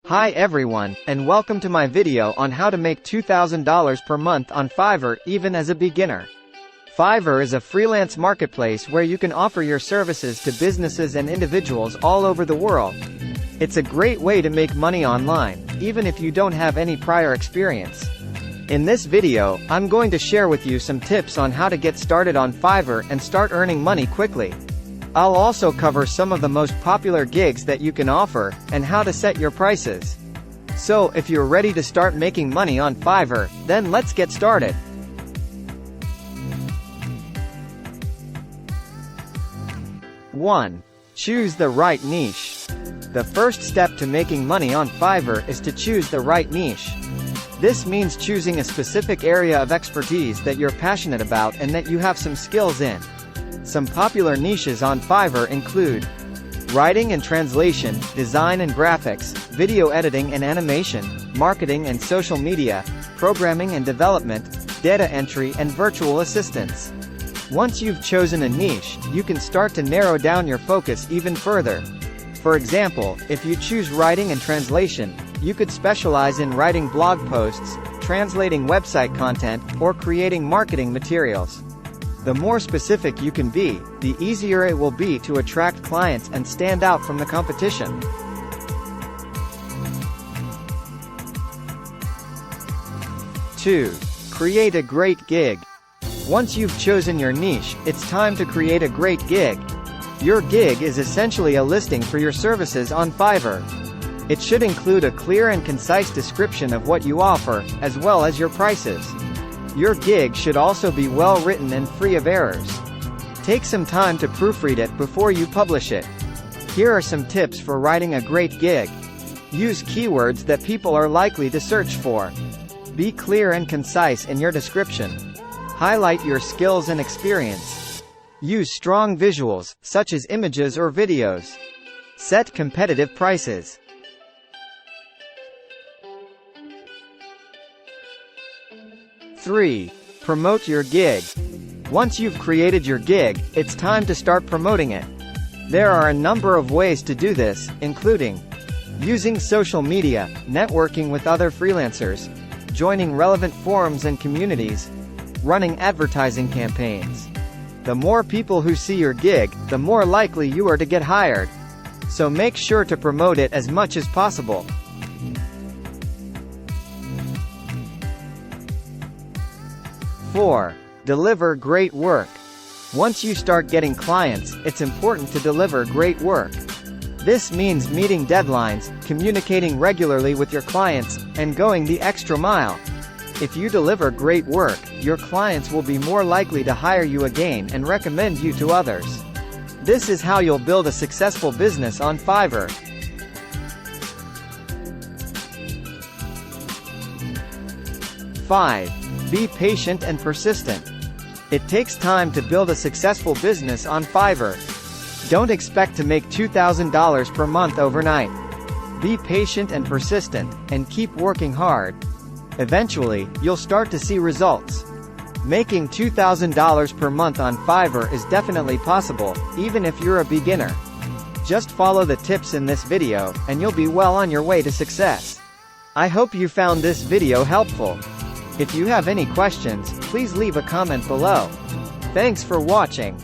Hi everyone, and welcome to my video on how to make $2,000 per month on Fiverr even as a beginner. Fiverr is a freelance marketplace where you can offer your services to businesses and individuals all over the world. It's a great way to make money online, even if you don't have any prior experience. In this video, I'm going to share with you some tips on how to get started on Fiverr and start earning money quickly. I'll also cover some of the most popular gigs that you can offer, and how to set your prices. So, if you're ready to start making money on Fiverr, then let's get started. One. Choose the right niche. The first step to making money on Fiverr is to choose the right niche. This means choosing a specific area of expertise that you're passionate about and that you have some skills in. Some popular niches on Fiverr include writing and translation, design and graphics, video editing and animation, marketing and social media, programming and development, data entry and virtual assistants. Once you've chosen a niche, you can start to narrow down your focus even further. For example, if you choose writing and translation, you could specialize in writing blog posts, translating website content, or creating marketing materials. The more specific you can be, the easier it will be to attract clients and stand out from the competition. 2. Create a great gig. Once you've chosen your niche, it's time to create a great gig. Your gig is essentially a listing for your services on Fiverr. It should include a clear and concise description of what you offer, as well as your prices. Your gig should also be well written and free of errors. Take some time to proofread it before you publish it. Here are some tips for writing a great gig. Use keywords that people are likely to search for. Be clear and concise in your description. Highlight your skills and experience. Use strong visuals, such as images or videos. Set competitive prices. 3. Promote your gig. Once you've created your gig, it's time to start promoting it. There are a number of ways to do this, including using social media, networking with other freelancers, joining relevant forums and communities, running advertising campaigns. The more people who see your gig, the more likely you are to get hired. So make sure to promote it as much as possible. 4. Deliver great work. Once you start getting clients, it's important to deliver great work. This means meeting deadlines, communicating regularly with your clients, and going the extra mile. If you deliver great work, your clients will be more likely to hire you again and recommend you to others. This is how you'll build a successful business on Fiverr. 5. Be patient and persistent. It takes time to build a successful business on Fiverr. Don't expect to make $2,000 per month overnight. Be patient and persistent, and keep working hard. Eventually, you'll start to see results. Making $2,000 per month on Fiverr is definitely possible, even if you're a beginner. Just follow the tips in this video, and you'll be well on your way to success. I hope you found this video helpful. If you have any questions, please leave a comment below. Thanks for watching.